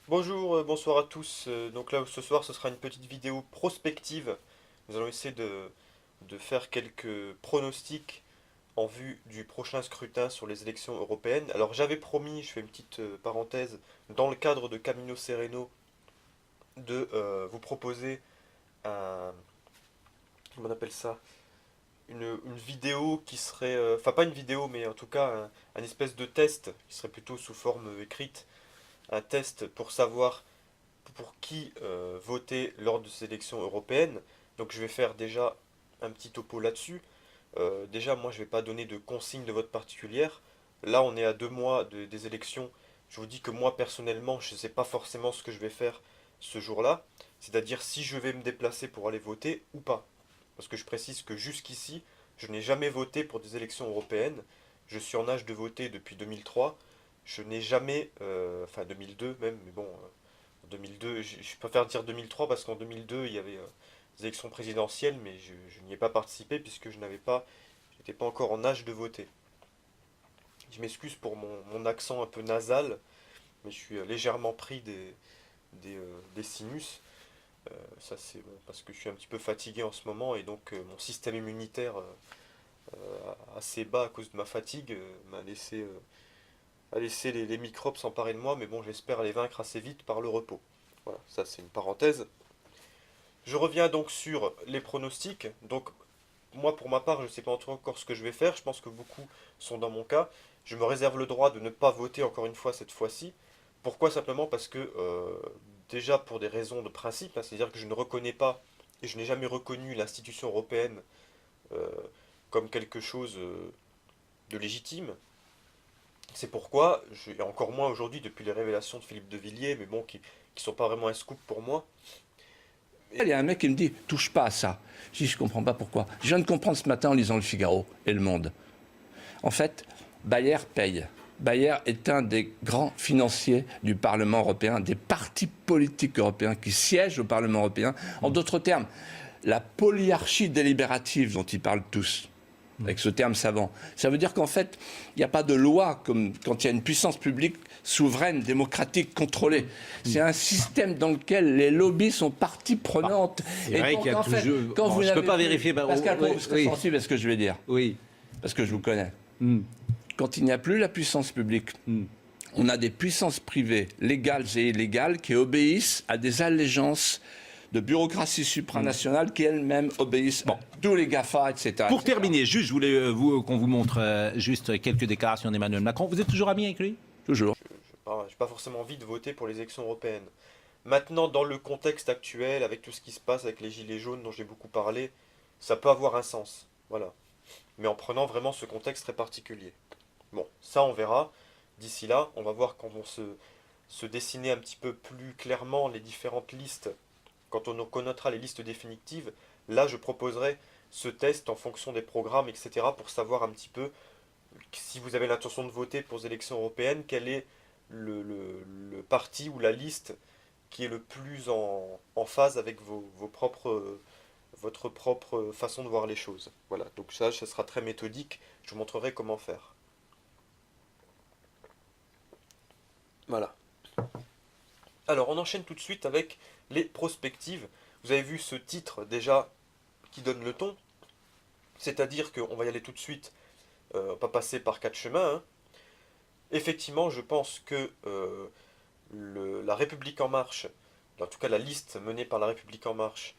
Bonjour, bonsoir à tous. Donc là, ce soir, ce sera une petite vidéo prospective. Nous allons essayer de faire quelques pronostics en vue du prochain scrutin sur les élections européennes. Alors j'avais promis, je fais une petite parenthèse, dans le cadre de Camino Sereno, de vous proposer un, comment on appelle ça, une vidéo qui serait, enfin pas une vidéo, mais en tout cas un espèce de test, qui serait plutôt sous forme écrite, un test pour savoir pour qui voter lors de ces élections européennes. Donc je vais faire déjà un petit topo là-dessus. Déjà, moi, je ne vais pas donner de consignes de vote particulières. Là, on est à 2 mois des élections. Je vous dis que moi, personnellement, je ne sais pas forcément ce que je vais faire ce jour-là. C'est-à-dire si je vais me déplacer pour aller voter ou pas. Parce que je précise que jusqu'ici, je n'ai jamais voté pour des élections européennes. Je suis en âge de voter depuis 2003. Je n'ai jamais, enfin 2002 même, mais bon, 2002, je préfère dire 2003 parce qu'en 2002, il y avait des élections présidentielles, mais je n'y ai pas participé puisque je n'étais pas encore en âge de voter. Je m'excuse pour mon accent un peu nasal, mais je suis légèrement pris des sinus. Ça c'est bon, parce que je suis un petit peu fatigué en ce moment et donc mon système immunitaire assez bas à cause de ma fatigue a laissé les microbes s'emparer de moi, mais bon, j'espère les vaincre assez vite par le repos. Voilà, ça c'est une parenthèse. Je reviens donc sur les pronostics. Donc, moi, pour ma part, je ne sais pas encore ce que je vais faire. Je pense que beaucoup sont dans mon cas. Je me réserve le droit de ne pas voter encore une fois cette fois-ci. Pourquoi? Simplement parce que, déjà pour des raisons de principe, hein, c'est-à-dire que je ne reconnais pas et je n'ai jamais reconnu l'institution européenne euh, comme quelque chose de légitime. C'est pourquoi, et encore moins aujourd'hui depuis les révélations de Philippe de Villiers, mais bon, qui sont pas vraiment un scoop pour moi. Il Et y a un mec qui me dit touche pas à ça. Je dis je comprends pas pourquoi. Je viens de comprendre ce matin en lisant Le Figaro et Le Monde. En fait, Bayer paye. Bayer est un des grands financiers du Parlement européen, des partis politiques européens qui siègent au Parlement européen. En d'autres termes, la polyarchie délibérative dont ils parlent tous, avec ce terme savant. Ça veut dire qu'en fait, il n'y a pas de loi comme quand il y a une puissance publique souveraine, démocratique, contrôlée. C'est un système dans lequel les lobbies sont partie Bah, prenante. c'est Et vrai qu'il donc, y a en fait, toujours. quand Bon, vous je peux n'avez pas plus... vérifier. Bah, Pascal, oui, vous serez oui, sensible à ce que je vais dire, oui. parce que je vous connais. Hmm, Quand il n'y a plus la puissance publique, hmm. on a des puissances privées, légales et illégales, qui obéissent à des allégeances de bureaucratie supranationale qui elles-mêmes obéissent à Bon, tous les GAFA, etc. pour etc. terminer, juste, je voulais qu'on vous montre juste quelques déclarations d'Emmanuel Macron. Vous êtes toujours ami avec lui? Toujours. j'ai pas forcément envie de voter pour les élections européennes. Maintenant, dans le contexte actuel, avec tout ce qui se passe avec les gilets jaunes dont j'ai beaucoup parlé, ça peut avoir un sens. Voilà. Mais en prenant vraiment ce contexte très particulier. Bon, ça on verra. D'ici là, on va voir quand vont se dessiner un petit peu plus clairement les différentes listes. Quand on connaîtra les listes définitives, là je proposerai ce test en fonction des programmes, etc. pour savoir un petit peu si vous avez l'intention de voter pour les élections européennes, quel est le parti ou la liste qui est le plus en phase avec votre propre façon de voir les choses. Voilà, donc ça sera très méthodique, je vous montrerai comment faire. Voilà. Alors on enchaîne tout de suite avec les prospectives. Vous avez vu ce titre déjà qui donne le ton, c'est-à-dire qu'on va y aller tout de suite, on va pas passer par quatre chemins, hein. Effectivement, je pense que la République en marche, en tout cas la liste menée par la République en marche,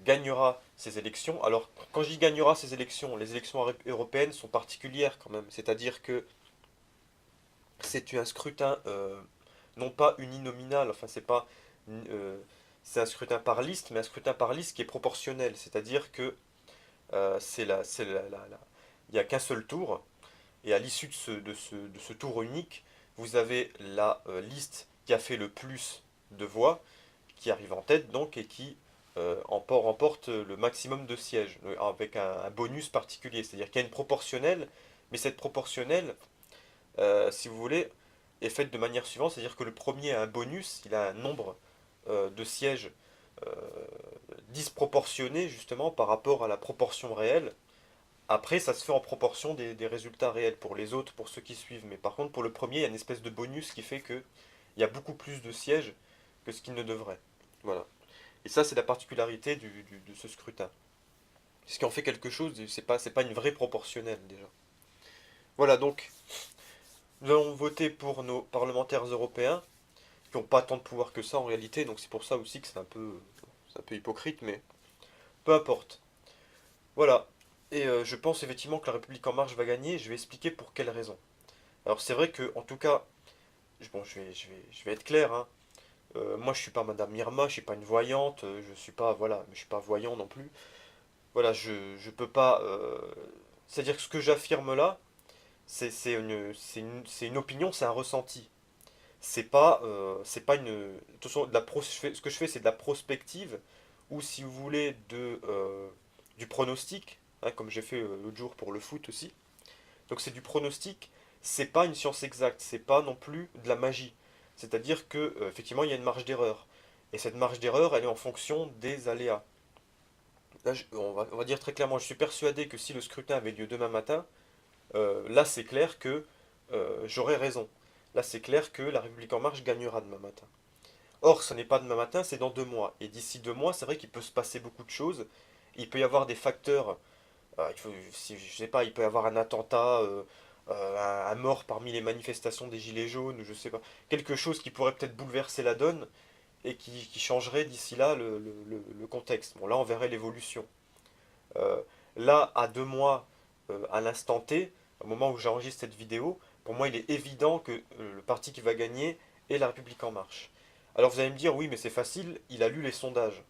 gagnera ces élections. Alors, quand je dis gagnera ces élections, les élections européennes sont particulières quand même. C'est-à-dire que c'est un scrutin non pas uninominal, enfin euh, c'est un scrutin par liste, mais un scrutin par liste qui est proportionnel. C'est-à-dire que il n'y a qu'un seul tour, et à l'issue de ce tour unique, vous avez la liste qui a fait le plus de voix, qui arrive en tête donc, et qui remporte le maximum de sièges, avec un bonus particulier. C'est-à-dire qu'il y a une proportionnelle, mais cette proportionnelle, si vous voulez, est faite de manière suivante, c'est-à-dire que le premier a un bonus, il a un nombre de sièges euh, disproportionné justement par rapport à la proportion réelle. Après, ça se fait en proportion des résultats réels pour les autres, pour ceux qui suivent. Mais par contre, pour le premier, il y a une espèce de bonus qui fait que il y a beaucoup plus de sièges que ce qu'il ne devrait. Voilà. Et ça, c'est la particularité de ce scrutin. Ce qui en fait quelque chose, c'est pas une vraie proportionnelle déjà. Voilà, donc, nous allons voter pour nos parlementaires européens, qui n'ont pas tant de pouvoir que ça en réalité, donc c'est pour ça aussi que c'est un peu hypocrite, mais peu importe. Voilà. Et je pense effectivement que la République en marche va gagner, je vais expliquer pour quelles raisons. Alors c'est vrai que, en tout cas, bon, je vais être clair, hein. Moi je suis pas Madame Irma, je suis pas une voyante, je suis pas, voilà, je suis pas voyant non plus. Voilà, je peux pas. C'est-à-dire que ce que j'affirme là, c'est une opinion, c'est un ressenti. C'est pas une. De toute façon, ce que je fais, c'est de la prospective, ou si vous voulez, du pronostic, hein, comme j'ai fait l'autre jour pour le foot aussi. Donc c'est du pronostic, c'est pas une science exacte, c'est pas non plus de la magie. C'est-à-dire que, effectivement, il y a une marge d'erreur. Et cette marge d'erreur, elle est en fonction des aléas. Là, on va dire très clairement, je suis persuadé que si le scrutin avait lieu demain matin, là c'est clair que j'aurais raison. Là c'est clair que la République en marche gagnera demain matin. Or, ce n'est pas demain matin, c'est dans 2 mois. Et d'ici 2 mois, c'est vrai qu'il peut se passer beaucoup de choses. Il peut y avoir des facteurs, je sais pas, il peut y avoir un attentat, un mort parmi les manifestations des Gilets jaunes, ou je sais pas. Quelque chose qui pourrait peut-être bouleverser la donne et qui changerait d'ici là le contexte. Bon, là, on verrait l'évolution. Euh, Là, à 2 mois, à l'instant T, au moment où j'enregistre cette vidéo, pour moi, il est évident que le parti qui va gagner est La République En Marche. Alors vous allez me dire, oui, mais c'est facile, il a lu les sondages.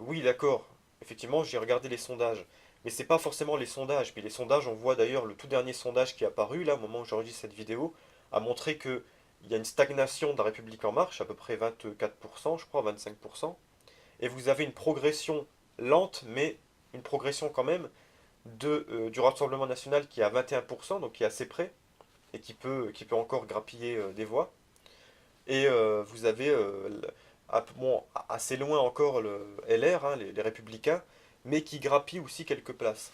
Oui, d'accord, effectivement, j'ai regardé les sondages. Mais c'est pas forcément les sondages. Puis les sondages, on voit d'ailleurs le tout dernier sondage qui est apparu, là, au moment où j'enregistre cette vidéo, a montré que il y a une stagnation de La République En Marche, à peu près 24%, je crois, 25%. Et vous avez une progression lente, mais une progression quand même du Rassemblement national qui est à 21%, donc qui est assez près, et qui peut encore grappiller des voix. Et vous avez bon, assez loin encore le LR, hein, les Républicains, mais qui grappillent aussi quelques places.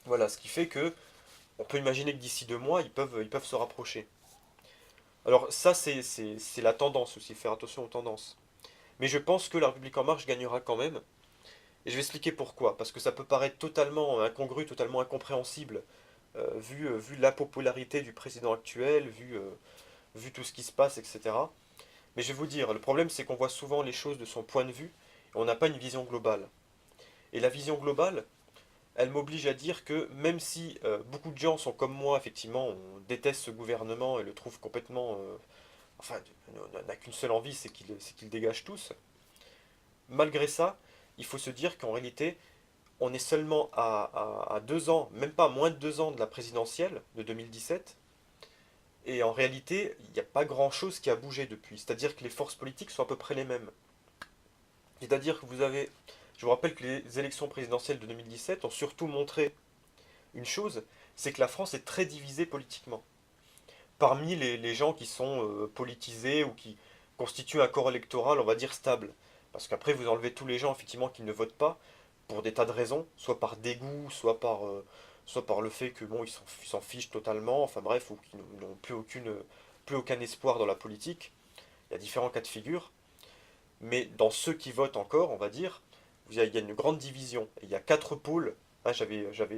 Voilà, ce qui fait que on peut imaginer que d'ici 2 mois, ils peuvent se rapprocher. Alors ça, c'est la tendance aussi, faire attention aux tendances. Mais je pense que la République En Marche gagnera quand même. Et je vais expliquer pourquoi. Parce que ça peut paraître totalement incongru, totalement incompréhensible, vu l'impopularité du président actuel, vu tout ce qui se passe, etc. Mais je vais vous dire, le problème c'est qu'on voit souvent les choses de son point de vue, et on n'a pas une vision globale. Et la vision globale, elle m'oblige à dire que même si beaucoup de gens sont comme moi, effectivement, on déteste ce gouvernement et le trouve complètement... enfin, on n'a qu'une seule envie, c'est qu'ils dégagent tous. Malgré ça, il faut se dire qu'en réalité, on est seulement à 2 ans, même pas moins de 2 ans de la présidentielle de 2017, et en réalité, il n'y a pas grand-chose qui a bougé depuis. C'est-à-dire que les forces politiques sont à peu près les mêmes. C'est-à-dire que vous avez... Je vous rappelle que les élections présidentielles de 2017 ont surtout montré une chose, c'est que la France est très divisée politiquement. Parmi les gens qui sont politisés ou qui constituent un corps électoral, on va dire, stable. Parce qu'après, vous enlevez tous les gens, effectivement, qui ne votent pas, pour des tas de raisons, soit par dégoût, soit par le fait que bon, ils s'en fichent totalement, enfin bref, ou qu'ils n'ont plus aucun espoir dans la politique. Il y a différents cas de figure. Mais dans ceux qui votent encore, on va dire, il y a une grande division. Et il y a 4 pôles. Hein,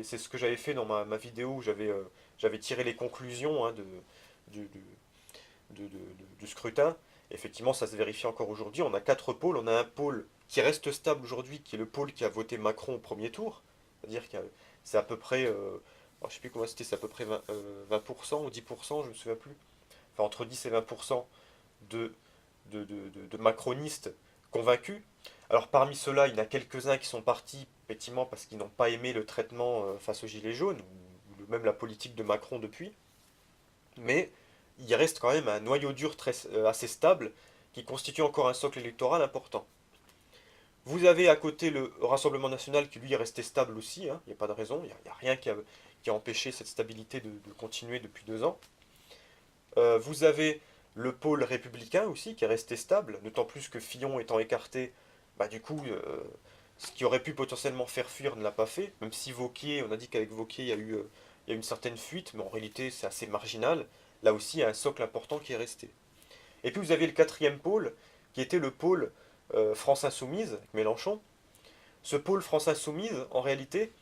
c'est ce que j'avais fait dans ma vidéo où j'avais tiré les conclusions, hein, du, du scrutin. Effectivement, ça se vérifie encore aujourd'hui. On a 4 pôles. On a un pôle qui reste stable aujourd'hui, qui est le pôle qui a voté Macron au premier tour. C'est-à-dire que c'est à peu près, je ne sais plus comment c'était, c'est à peu près 20% ou 10%, je ne me souviens plus. Enfin, entre 10 et 20% de, de macronistes convaincus. Alors parmi ceux-là, il y en a quelques-uns qui sont partis, effectivement, parce qu'ils n'ont pas aimé le traitement face aux Gilets jaunes, ou même la politique de Macron depuis. Mais il reste quand même un noyau dur assez stable, qui constitue encore un socle électoral important. Vous avez à côté le Rassemblement national qui lui est resté stable aussi, hein, il n'y a pas de raison, il n'y a rien qui a empêché cette stabilité de continuer depuis 2 ans. Vous avez le pôle républicain aussi qui est resté stable, d'autant plus que Fillon étant écarté, bah du coup, ce qui aurait pu potentiellement faire fuir ne l'a pas fait, même si Wauquiez, on a dit qu'avec Wauquiez il y a une certaine fuite, mais en réalité c'est assez marginal. Là aussi, il y a un socle important qui est resté. Et puis vous avez le quatrième pôle, qui était le pôle France Insoumise, avec Mélenchon. Ce pôle France Insoumise, en réalité,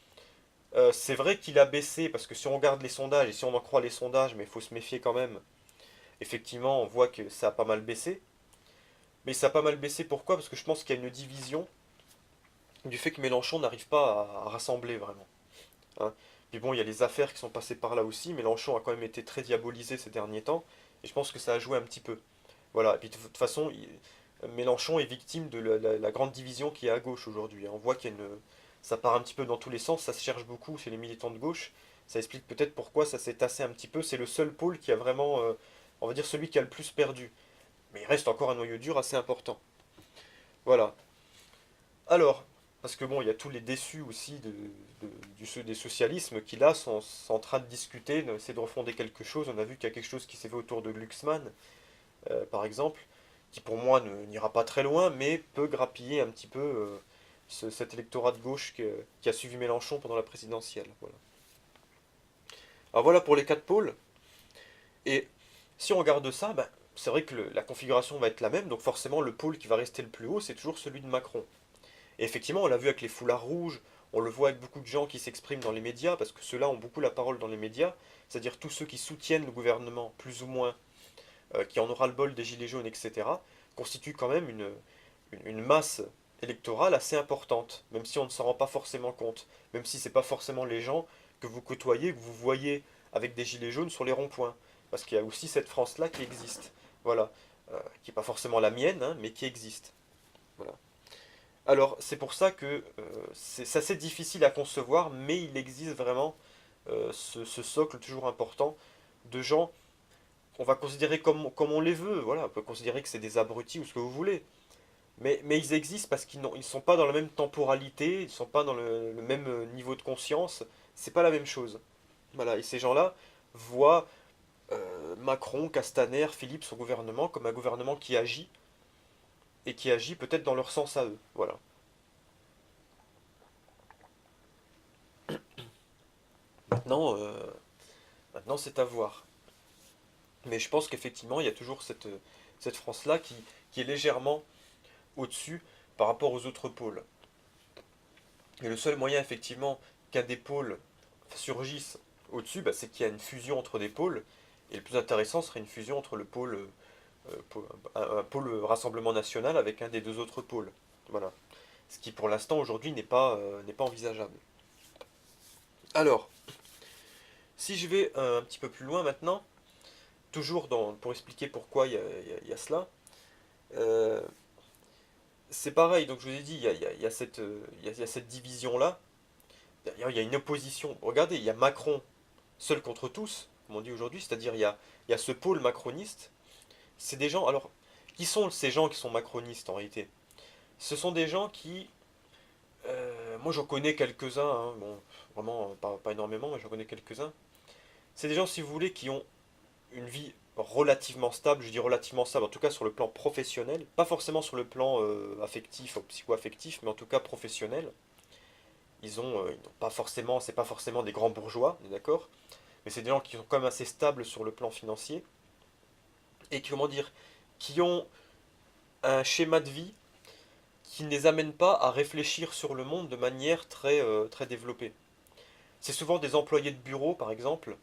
c'est vrai qu'il a baissé, parce que si on regarde les sondages, et si on en croit les sondages, mais il faut se méfier quand même, effectivement, on voit que ça a pas mal baissé. Mais ça a pas mal baissé, pourquoi? Parce que je pense qu'il y a une division du fait que Mélenchon n'arrive pas à rassembler vraiment. Hein. Puis bon, il y a les affaires qui sont passées par là aussi. Mélenchon a quand même été très diabolisé ces derniers temps, et je pense que ça a joué un petit peu. Voilà, et puis de toute façon, Mélenchon est victime de la grande division qui est à gauche aujourd'hui. Hein. On voit qu'il y a une... Ça part un petit peu dans tous les sens, ça se cherche beaucoup chez les militants de gauche. Ça explique peut-être pourquoi ça s'est tassé un petit peu. C'est le seul pôle qui a vraiment, on va dire, celui qui a le plus perdu. Mais il reste encore un noyau dur assez important. Voilà. Alors, parce que bon, il y a tous les déçus aussi des socialismes qui là sont en train de discuter, d'essayer de refonder quelque chose. On a vu qu'il y a quelque chose qui s'est fait autour de Glucksmann, par exemple, qui pour moi n'ira pas très loin, mais peut grappiller un petit peu cet électorat de gauche qui a suivi Mélenchon pendant la présidentielle. Voilà. Alors voilà pour les quatre pôles. Et si on regarde ça, ben, c'est vrai que la configuration va être la même, donc forcément le pôle qui va rester le plus haut, c'est toujours celui de Macron. Et effectivement, on l'a vu avec les foulards rouges, on le voit avec beaucoup de gens qui s'expriment dans les médias, parce que ceux-là ont beaucoup la parole dans les médias, c'est-à-dire tous ceux qui soutiennent le gouvernement, plus ou moins, qui en aura le bol des gilets jaunes, etc., constituent quand même une masse électorale assez importante, même si on ne s'en rend pas forcément compte, même si ce n'est pas forcément les gens que vous côtoyez, que vous voyez avec des gilets jaunes sur les ronds-points, parce qu'il y a aussi cette France-là qui existe, voilà, qui n'est pas forcément la mienne, hein, mais qui existe. Voilà. Alors, c'est pour ça que c'est assez difficile à concevoir, mais il existe vraiment ce socle toujours important de gens qu'on va considérer comme on les veut. Voilà, on peut considérer que c'est des abrutis ou ce que vous voulez. Mais ils existent parce qu'ils ne sont pas dans la même temporalité, ils ne sont pas dans le même niveau de conscience. C'est pas la même chose. Voilà, et ces gens-là voient Macron, Castaner, Philippe, son gouvernement comme un gouvernement qui agit, et qui agit peut-être dans leur sens à eux. Voilà. Maintenant, maintenant c'est à voir. Mais je pense qu'effectivement, il y a toujours cette France-là qui est légèrement au-dessus par rapport aux autres pôles. Et le seul moyen, effectivement, qu'un des pôles surgisse au-dessus, bah, c'est qu'il y a une fusion entre des pôles. Et le plus intéressant serait une fusion entre le pôle, un pôle Rassemblement National avec un des deux autres pôles. Voilà. Ce qui, pour l'instant, aujourd'hui, n'est pas envisageable. Alors, si je vais un petit peu plus loin maintenant, toujours pour expliquer pourquoi il y a cela, euh, c'est pareil, donc je vous ai dit, il y a il y a cette division-là. D'ailleurs, il y a une opposition. Regardez, il y a Macron seul contre tous, comme on dit aujourd'hui, c'est-à-dire il y a ce pôle macroniste. C'est des gens, alors, qui sont ces gens qui sont macronistes en réalité? Ce sont des gens qui, moi j'en connais quelques-uns, hein, bon, vraiment pas énormément, mais j'en connais quelques-uns. C'est des gens, si vous voulez, qui ont une vie relativement stable, je dis relativement stable, en tout cas sur le plan professionnel, pas forcément sur le plan affectif ou psycho-affectif, mais en tout cas professionnel. Ils n'ont pas forcément, c'est pas forcément des grands bourgeois, on est d'accord, mais c'est des gens qui sont quand même assez stables sur le plan financier et qui, comment dire, qui ont un schéma de vie qui ne les amène pas à réfléchir sur le monde de manière très développée. C'est souvent des employés de bureau, par exemple,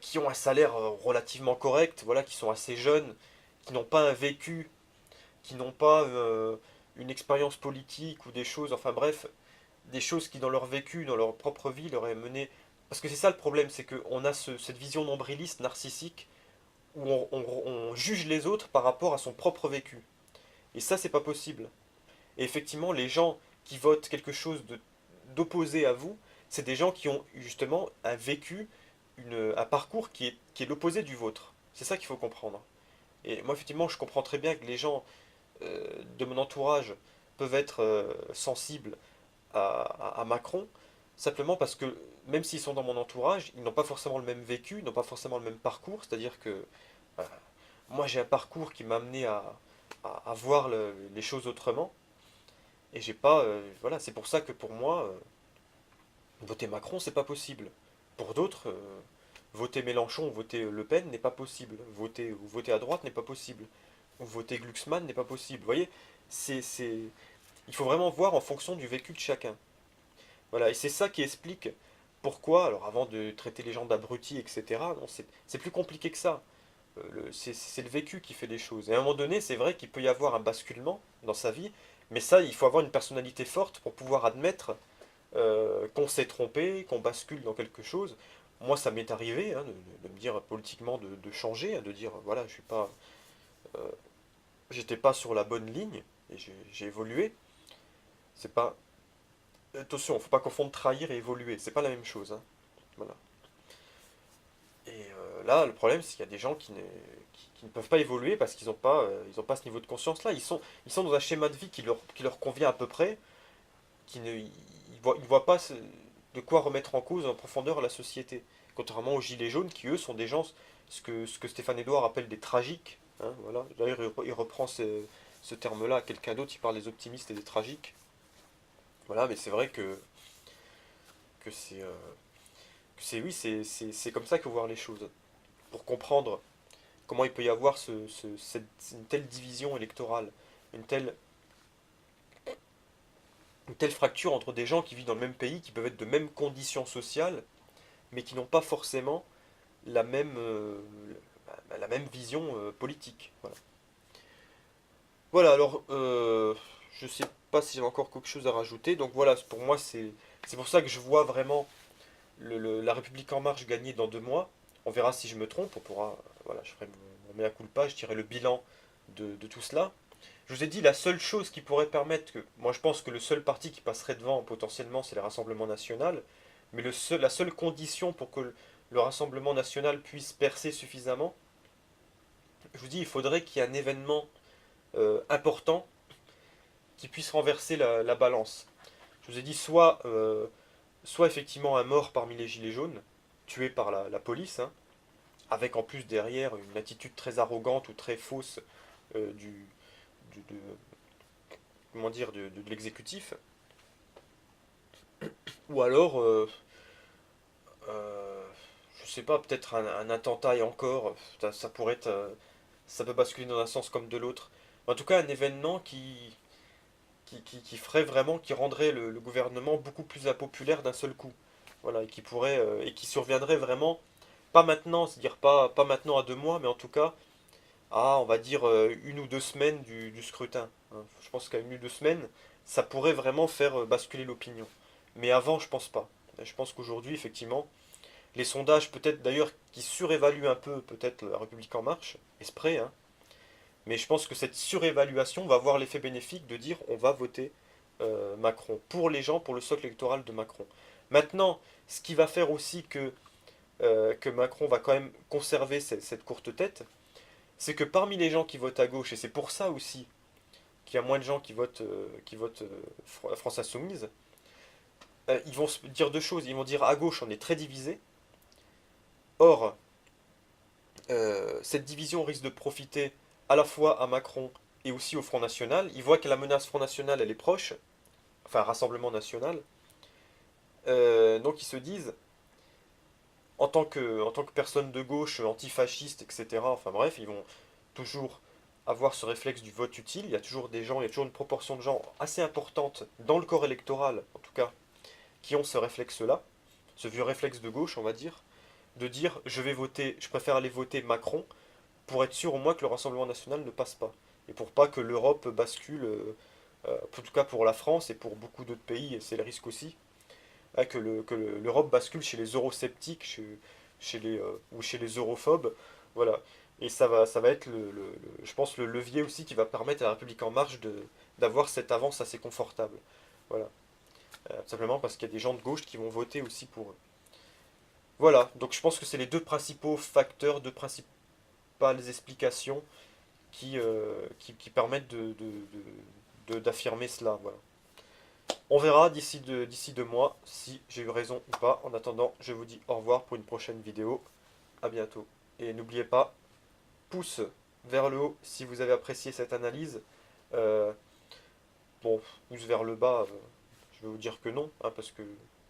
qui ont un salaire relativement correct, voilà, qui sont assez jeunes, qui n'ont pas un vécu, qui n'ont pas une expérience politique ou des choses, enfin bref, des choses qui dans leur vécu, dans leur propre vie, leur aient mené... Parce que c'est ça le problème, c'est qu'on a cette vision nombriliste, narcissique, où on juge les autres par rapport à son propre vécu. Et ça, c'est pas possible. Et effectivement, les gens qui votent quelque chose d'opposé à vous, c'est des gens qui ont justement un vécu, un parcours qui est l'opposé du vôtre. C'est ça qu'il faut comprendre. Et moi, effectivement, je comprends très bien que les gens de mon entourage peuvent être sensibles à Macron, simplement parce que même s'ils sont dans mon entourage, ils n'ont pas forcément le même vécu, ils n'ont pas forcément le même parcours, c'est-à-dire que euh, moi j'ai un parcours qui m'a amené à voir les choses autrement, et j'ai pas, voilà, c'est pour ça que pour moi, voter Macron c'est pas possible. Pour d'autres, voter Mélenchon ou voter Le Pen n'est pas possible. Voter à droite n'est pas possible. Ou voter Glucksmann n'est pas possible. Vous voyez, c'est... il faut vraiment voir en fonction du vécu de chacun. Voilà, et c'est ça qui explique pourquoi, alors avant de traiter les gens d'abrutis, etc., non, c'est plus compliqué que ça. C'est le vécu qui fait les choses. Et à un moment donné, c'est vrai qu'il peut y avoir un basculement dans sa vie, mais ça, il faut avoir une personnalité forte pour pouvoir admettre qu'on s'est trompé, qu'on bascule dans quelque chose. Moi, ça m'est arrivé hein, de me dire politiquement de changer, hein, de dire voilà, je suis pas, euh, j'étais pas sur la bonne ligne et j'ai évolué. C'est pas attention, faut pas confondre trahir et évoluer, c'est pas la même chose. Hein. Voilà. Et là, le problème, c'est qu'il y a des gens qui ne peuvent pas évoluer parce qu'ils ils ont pas ce niveau de conscience-là. Ils sont dans un schéma de vie qui leur convient à peu près, ils voient pas de quoi remettre en cause en profondeur la société. Contrairement aux gilets jaunes qui, eux, sont des gens, ce que Stéphane Edouard appelle des tragiques. Hein, voilà. D'ailleurs, il reprend ce terme-là à quelqu'un d'autre, il parle des optimistes et des tragiques. Voilà, mais c'est vrai que oui, c'est comme ça qu'il faut voir les choses. Pour comprendre comment il peut y avoir une telle division électorale, une telle, une telle fracture entre des gens qui vivent dans le même pays, qui peuvent être de mêmes conditions sociales, mais qui n'ont pas forcément la même, la même vision politique. Voilà, voilà alors, je sais pas si j'ai encore quelque chose à rajouter, donc voilà, pour moi, c'est pour ça que je vois vraiment la République en marche gagner dans 2 mois. On verra si je me trompe, on pourra, voilà, je ferai mon mea culpa, je tirerai le bilan de tout cela. Je vous ai dit, la seule chose qui pourrait permettre que, moi je pense que le seul parti qui passerait devant potentiellement, c'est le Rassemblement National, mais la seule condition pour que le Rassemblement National puisse percer suffisamment, je vous dis, il faudrait qu'il y ait un événement important qui puisse renverser la balance. Je vous ai dit, soit effectivement un mort parmi les gilets jaunes, tué par la police, hein, avec en plus derrière une attitude très arrogante ou très fausse du, comment dire, de l'exécutif, ou alors, je sais pas, peut-être un attentat et encore, ça pourrait être, ça peut basculer dans un sens comme de l'autre. En tout cas, un événement qui ferait vraiment, qui rendrait le gouvernement beaucoup plus impopulaire d'un seul coup. Voilà, et qui pourrait, et qui surviendrait vraiment, pas maintenant, c'est-à-dire pas maintenant à 2 mois, mais en tout cas, on va dire 1 ou 2 semaines du scrutin. Hein. Je pense qu'à 1 ou 2 semaines, ça pourrait vraiment faire basculer l'opinion. Mais avant, je pense pas. Je pense qu'aujourd'hui, effectivement, les sondages, peut-être d'ailleurs, qui surévaluent un peu peut-être la République en marche, esprit, hein, mais je pense que cette surévaluation va avoir l'effet bénéfique de dire on va voter Macron pour les gens, pour le socle électoral de Macron. Maintenant, ce qui va faire aussi que Macron va quand même conserver cette courte tête, c'est que parmi les gens qui votent à gauche, et c'est pour ça aussi qu'il y a moins de gens qui votent France Insoumise, ils vont se dire 2 choses. Ils vont dire à gauche on est très divisé. Or, cette division risque de profiter à la fois à Macron et aussi au Front National. Ils voient que la menace Front National elle est proche, enfin Rassemblement National. Donc ils se disent, en tant que personne de gauche, antifasciste, etc., enfin bref, ils vont toujours avoir ce réflexe du vote utile. Il y a toujours des gens, il y a toujours une proportion de gens assez importante dans le corps électoral, en tout cas, qui ont ce réflexe-là, ce vieux réflexe de gauche, on va dire, de dire je préfère aller voter Macron pour être sûr au moins que le Rassemblement national ne passe pas. Et pour pas que l'Europe bascule, en tout cas pour la France et pour beaucoup d'autres pays, et c'est le risque aussi, hein, que l'Europe bascule chez les eurosceptiques, ou chez les europhobes. Voilà. Et ça va être, je pense, le levier aussi qui va permettre à la République en marche d'avoir cette avance assez confortable. Voilà. Simplement parce qu'il y a des gens de gauche qui vont voter aussi pour eux. Voilà, donc je pense que c'est les 2 principaux facteurs, 2 principales explications qui permettent d'affirmer cela. Voilà. On verra d'ici 2 mois si j'ai eu raison ou pas. En attendant, je vous dis au revoir pour une prochaine vidéo. À bientôt. Et n'oubliez pas, pouce vers le haut si vous avez apprécié cette analyse. Euh, bon, pouce vers le bas, je vais vous dire que non, hein, parce que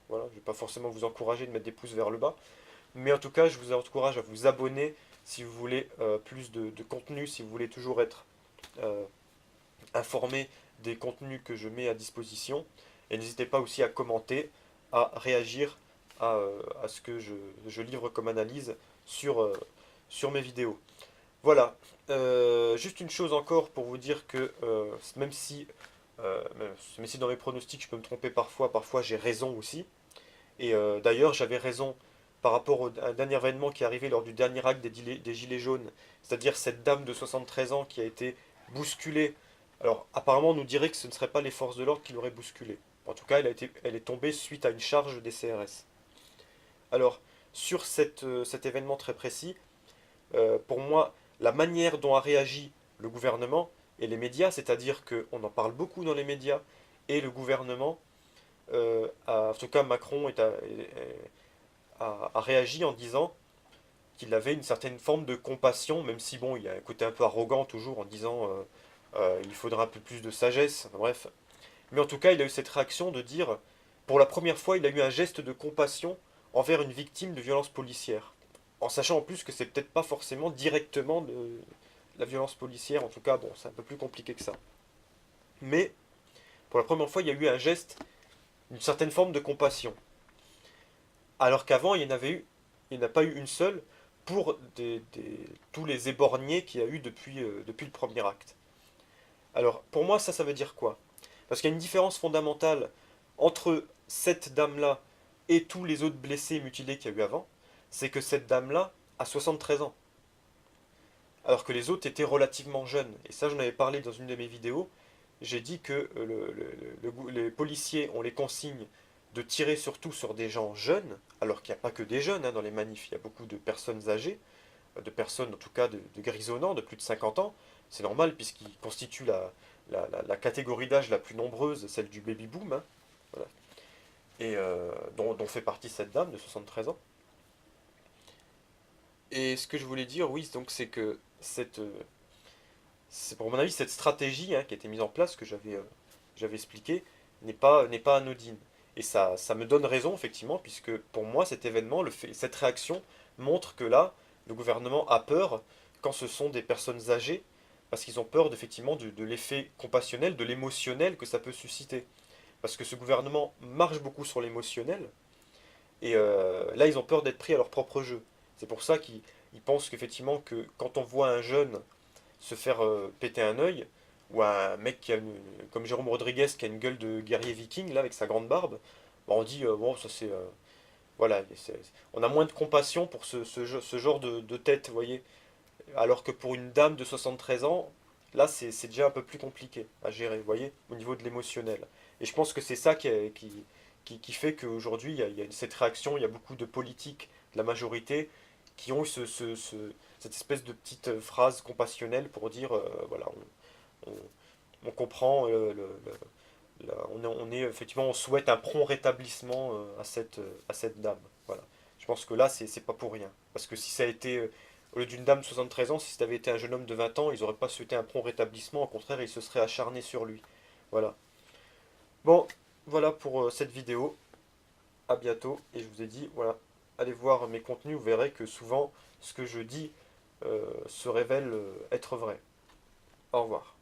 voilà, je ne vais pas forcément vous encourager de mettre des pouces vers le bas. Mais en tout cas, je vous encourage à vous abonner si vous voulez plus de contenu, si vous voulez toujours être euh, informé des contenus que je mets à disposition. Et n'hésitez pas aussi à commenter, à réagir à ce que je livre comme analyse sur mes vidéos. Voilà. Juste une chose encore pour vous dire que même si dans mes pronostics je peux me tromper parfois, parfois j'ai raison aussi. Et d'ailleurs j'avais raison par rapport à un dernier événement qui est arrivé lors du dernier acte des Gilets jaunes, c'est-à-dire cette dame de 73 ans qui a été bousculée. Alors apparemment on nous dirait que ce ne serait pas les forces de l'ordre qui l'auraient bousculée. En tout cas elle est tombée suite à une charge des CRS. Alors sur cet événement très précis, pour moi, la manière dont a réagi le gouvernement et les médias, c'est-à-dire qu'on en parle beaucoup dans les médias, et le gouvernement, en tout cas Macron a réagi en disant qu'il avait une certaine forme de compassion, même si bon, il y a un côté un peu arrogant toujours en disant il faudra un peu plus de sagesse, enfin, bref. Mais en tout cas, il a eu cette réaction de dire, pour la première fois, il a eu un geste de compassion envers une victime de violence policière. En sachant en plus que c'est peut-être pas forcément directement de la violence policière, en tout cas, bon, c'est un peu plus compliqué que ça. Mais, pour la première fois, il y a eu un geste, une certaine forme de compassion. Alors qu'avant, il n'y en a pas eu une seule pour tous les éborgnés qu'il y a eu depuis le premier acte. Alors, pour moi, ça veut dire quoi? Parce qu'il y a une différence fondamentale entre cette dame-là et tous les autres blessés et mutilés qu'il y a eu avant, c'est que cette dame-là a 73 ans, alors que les autres étaient relativement jeunes. Et ça, j'en avais parlé dans une de mes vidéos. J'ai dit que les policiers ont les consignes de tirer surtout sur des gens jeunes, alors qu'il n'y a pas que des jeunes dans les manifs, il y a beaucoup de personnes âgées, de personnes en tout cas de grisonnants, de plus de 50 ans. C'est normal puisqu'ils constituent la catégorie d'âge la plus nombreuse, celle du baby-boom, voilà. Et dont fait partie cette dame de 73 ans. Et ce que je voulais dire, oui, donc c'est que c'est pour mon avis cette stratégie qui a été mise en place que j'avais expliqué n'est pas anodine. Et ça me donne raison effectivement puisque pour moi cet événement, cette réaction montre que là le gouvernement a peur quand ce sont des personnes âgées parce qu'ils ont peur effectivement de l'effet compassionnel, de l'émotionnel que ça peut susciter. Parce que ce gouvernement marche beaucoup sur l'émotionnel et là ils ont peur d'être pris à leur propre jeu. C'est pour ça qu'ils pensent qu'effectivement que quand on voit un jeune se faire péter un œil, ou un mec comme Jérôme Rodriguez qui a une gueule de guerrier viking là avec sa grande barbe, bah, on dit bon ça c'est voilà, on a moins de compassion pour ce genre de tête, vous voyez. Alors que pour une dame de 73 ans, là c'est déjà un peu plus compliqué à gérer, vous voyez, au niveau de l'émotionnel. Et je pense que c'est ça qui fait qu'aujourd'hui il y a cette réaction, il y a beaucoup de politiques de la majorité qui ont eu cette espèce de petite phrase compassionnelle pour dire voilà, on, on comprend, effectivement, on souhaite un prompt rétablissement à cette dame. Voilà. Je pense que là, c'est pas pour rien. Parce que si ça a été, au lieu d'une dame de 73 ans, si ça avait été un jeune homme de 20 ans, ils n'auraient pas souhaité un prompt rétablissement, au contraire, ils se seraient acharnés sur lui. Voilà. Bon, voilà pour cette vidéo. À bientôt. Et je vous ai dit, voilà, allez voir mes contenus, vous verrez que souvent, ce que je dis se révèle être vrai. Au revoir.